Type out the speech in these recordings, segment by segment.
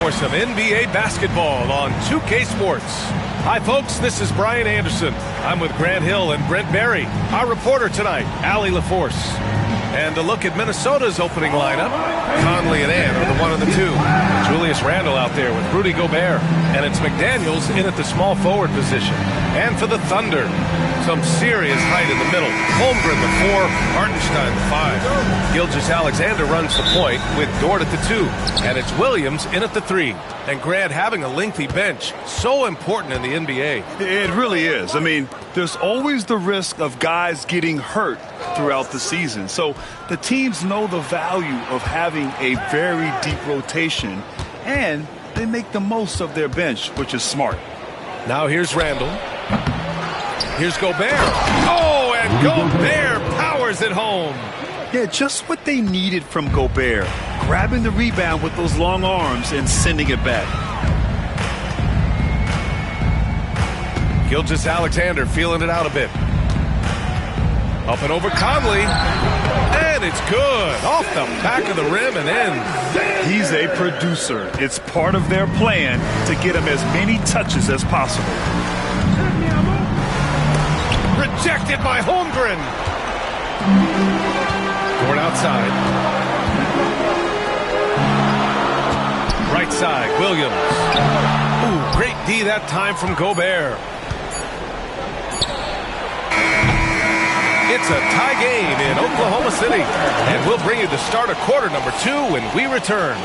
For some NBA basketball on 2K Sports. Hi folks, this is Brian Anderson. I'm with Grant Hill and Brent Berry. Our reporter tonight, Allie LaForce. And a look at Minnesota's opening lineup. Conley and Ann are the 1 and the 2. Julius Randle out there with Rudy Gobert. And it's McDaniels in at the small forward position. And for the Thunder, some serious height in the middle. Holmgren the 4, Hartenstein the 5. Gilgeous-Alexander runs the point with Dort at the 2. And it's Williams in at the 3. And Grant, having a lengthy bench, so important in the NBA. It really is. I mean, there's always the risk of guys getting hurt throughout the season. So the teams know the value of having a very deep rotation, and they make the most of their bench, which is smart. Now here's Randle. Here's Gobert. Oh, and Gobert powers it home. Yeah, just what they needed from Gobert. Grabbing the rebound with those long arms and sending it back. Gilgeous-Alexander feeling it out a bit. Up and over Conley. And it's good. Off the back of the rim and in. He's a producer. It's part of their plan to get him as many touches as possible. Rejected by Holmgren. Dort outside. Right side, Williams. Ooh, great D that time from Gobert. It's a tie game in Oklahoma City. And we'll bring you the start of quarter number 2 when we return.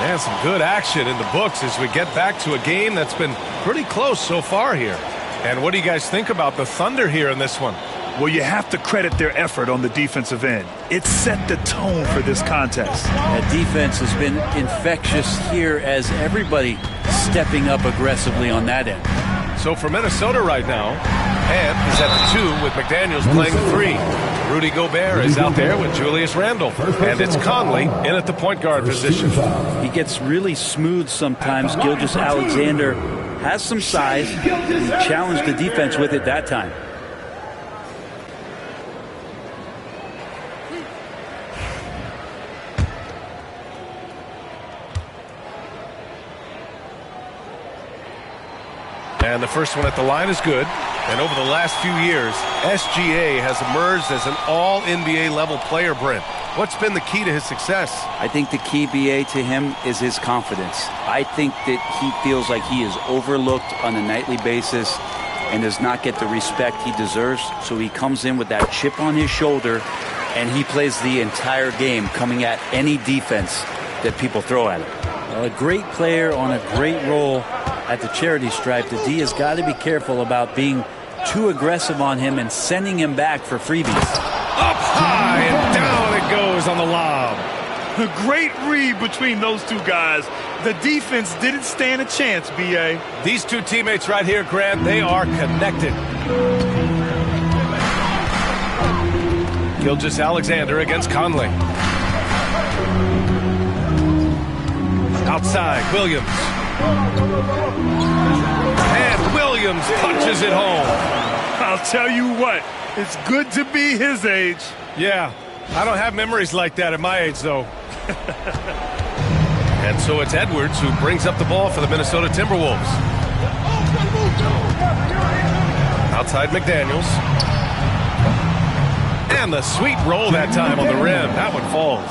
And some good action in the books as we get back to a game that's been pretty close so far here. And what do you guys think about the Thunder here in this one? Well, you have to credit their effort on the defensive end. It set the tone for this contest. That defense has been infectious here as everybody stepping up aggressively on that end. So for Minnesota right now, Ant is at the 2 with McDaniels playing the 3. Rudy Gobert is out there with Julius Randle. And it's Conley in at the point guard position. He gets really smooth sometimes. Gilgeous-Alexander has some size. He challenged the defense with it that time. And the first one at the line is good. And over the last few years, SGA has emerged as an all-NBA level player, Brent. What's been the key to his success? I think the key, BA, to him is his confidence. I think that he feels like he is overlooked on a nightly basis and does not get the respect he deserves. So he comes in with that chip on his shoulder, and he plays the entire game coming at any defense that people throw at him. Well, a great player on a great role at the charity stripe. The D has got to be careful about being too aggressive on him and sending him back for freebies. Up high and down it goes on the lob. A great read between those two guys. The defense didn't stand a chance, B.A. These two teammates right here, Grant, they are connected. Gilgeous-Alexander against Conley. Outside, Williams. And Williams punches it home. I'll tell you what, it's good to be his age. Yeah, I don't have memories like that at my age, though. And so it's Edwards who brings up the ball for the Minnesota Timberwolves. Outside McDaniels. And the sweet roll that time on the rim. That one falls.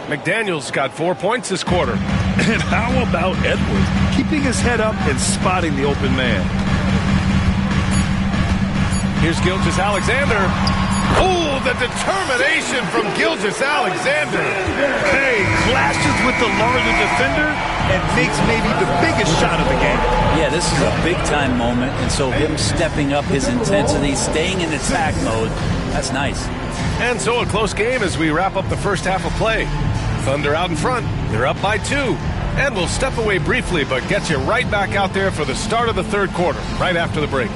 McDaniels got 4 points this quarter. And how about Edwards keeping his head up and spotting the open man? Here's Gilgeous-Alexander. Oh, the determination from Gilgeous-Alexander. Hey, clashes with the larger defender and makes maybe the biggest shot of the game. Yeah, this is a big-time moment, and so him stepping up his intensity, staying in attack mode, that's nice. And so a close game as we wrap up the first half of play. Thunder out in front. They're up by 2. And we'll step away briefly, but get you right back out there for the start of the third quarter, right after the break.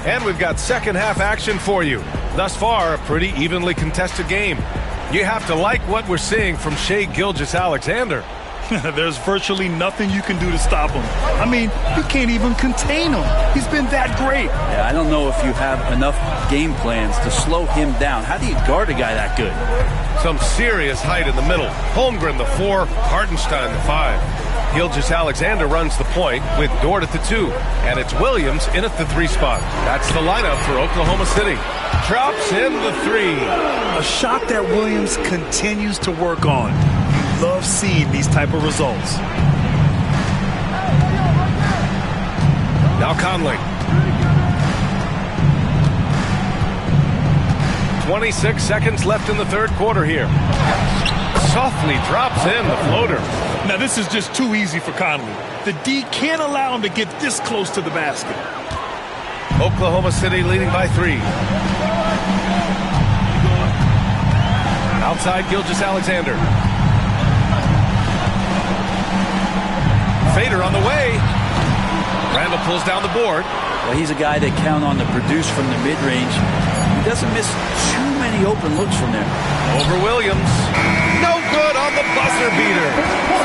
And we've got second half action for you. Thus far, a pretty evenly contested game. You have to like what we're seeing from Shai Gilgeous-Alexander. There's virtually nothing you can do to stop him. I mean, you can't even contain him. He's been that great. Yeah, I don't know if you have enough game plans to slow him down. How do you guard a guy that good? Some serious height in the middle. Holmgren, the 4, Hartenstein, the 5. Gilgeous-Alexander runs the point with Dort at the 2. And it's Williams in at the 3 spot. That's the lineup for Oklahoma City. Drops in the 3. A shot that Williams continues to work on. You love seeing these type of results. Now Conley. 26 seconds left in the third quarter here. Softly drops in the floater. Now this is just too easy for Conley. The D can't allow him to get this close to the basket. Oklahoma City leading by 3. Outside Gilgeous-Alexander. Fader on the way. Randall pulls down the board. Well, he's a guy that count on to produce from the mid-range. He doesn't miss too many open looks from there. Over Williams. No good on the buzzer beater.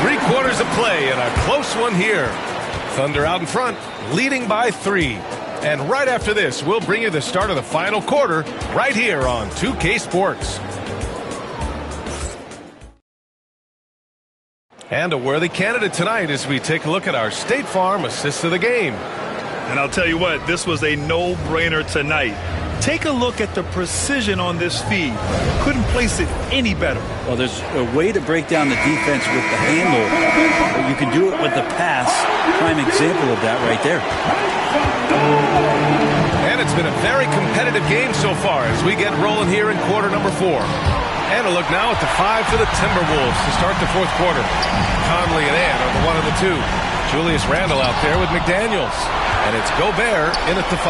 3 quarters of play and a close one here. Thunder out in front, leading by 3. And right after this, we'll bring you the start of the final quarter right here on 2K Sports. And a worthy candidate tonight as we take a look at our State Farm Assist of the Game. And I'll tell you what, this was a no-brainer tonight. Take a look at the precision on this feed. Couldn't place it any better. Well, there's a way to break down the defense with the handle, but you can do it with the pass. Prime example of that right there. And it's been a very competitive game so far as we get rolling here in quarter number 4. And a look now at the 5 for the Timberwolves to start the fourth quarter. Conley and Ant are the 1 and the 2. Julius Randle out there with McDaniels. And it's Gobert in at the 5.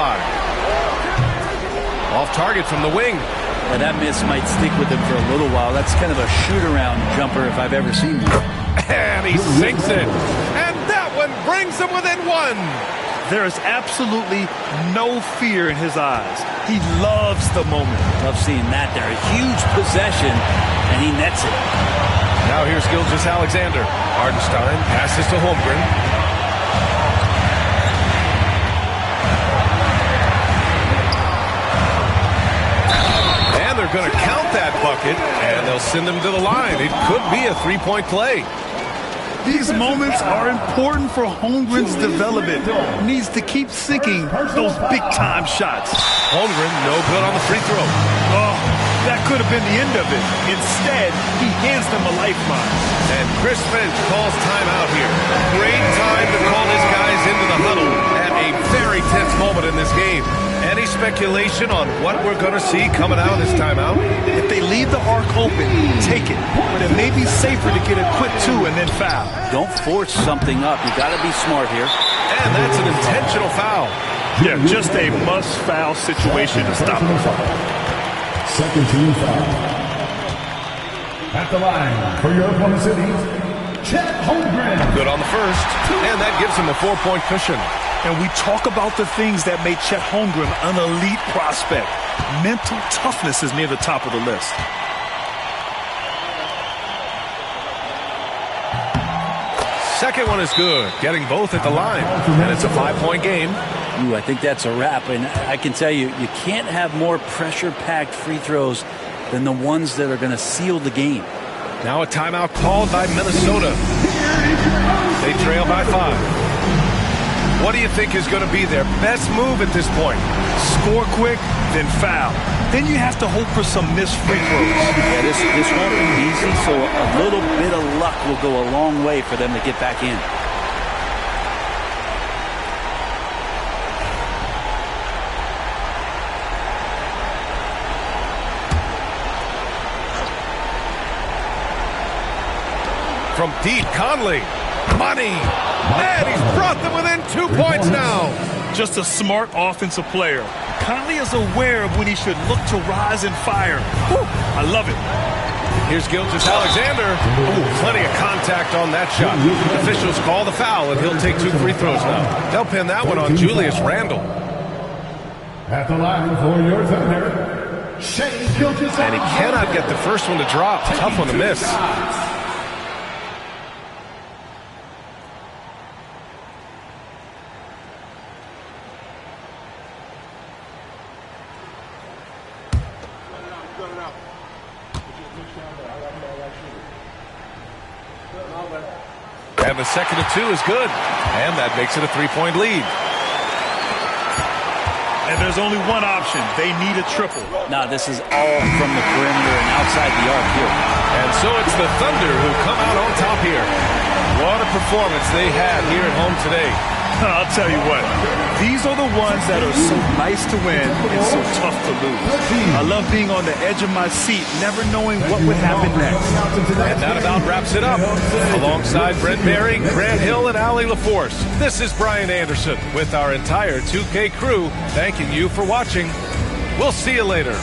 Off target from the wing. Yeah, that miss might stick with him for a little while. That's kind of a shoot-around jumper if I've ever seen one. And he sinks it. And that one brings him within 1. There is absolutely no fear in his eyes. He loves the moment. Love seeing that there. A huge possession, and he nets it. Now here's Gilgeous-Alexander. Hartenstein passes to Holmgren. And they're going to count that bucket, and they'll send him to the line. It could be a 3-point play. These moments are important for Holmgren's development. Needs to keep sinking those big-time shots. Holmgren, no good on the free throw. Oh, that could have been the end of it. Instead, he hands them a lifeline. And Chris Finch calls timeout here. Great time to call his guys into the huddle at a very tense moment in this game. Any speculation on what we're going to see coming out of this timeout? If they leave the arc open, take it. But it may be safer to get a quick 2 and then foul. Don't force something up. You got to be smart here. And that's an intentional foul. Yeah, just a must-foul situation to stop him. Second team foul. At the line for your Oklahoma City, Chet Holmgren. Good on the first, and that gives him a 4-point cushion. And we talk about the things that made Chet Holmgren an elite prospect. Mental toughness is near the top of the list. Second one is good, getting both at the line. And it's a 5-point game. Ooh, I think that's a wrap. And I can tell you, you can't have more pressure-packed free throws than the ones that are going to seal the game. Now a timeout called by Minnesota. They trail by 5. What do you think is going to be their best move at this point? Score quick, then foul. Then you have to hope for some missed free throws. Yeah, this won't be easy, so a little bit of luck will go a long way for them to get back in. From deep, Conley. Money. And he's brought them within 2 points now. Just a smart offensive player. Conley is aware of when he should look to rise and fire. Whew, I love it. Here's Gilgeous-Alexander. Plenty of contact on that shot. Officials call the foul, and he'll take 2 free throws now. They'll pin that one on Julius Randle. At the line for your Thunder, Seiers. And he cannot get the first one to drop. Tough one to miss. And the second of two is good. And that makes it a three-point lead. And there's only one option. They need a triple. Now, this is all from the perimeter and outside the arc here. And so it's the Thunder who come out on top here. What a performance they had here at home today. I'll tell you what, these are the ones that are so nice to win and so tough to lose. I love being on the edge of my seat, never knowing what would happen next. And that about wraps it up. Alongside Brent Barry, Grant Hill, and Allie LaForce, this is Brian Anderson with our entire 2K crew thanking you for watching. We'll see you later.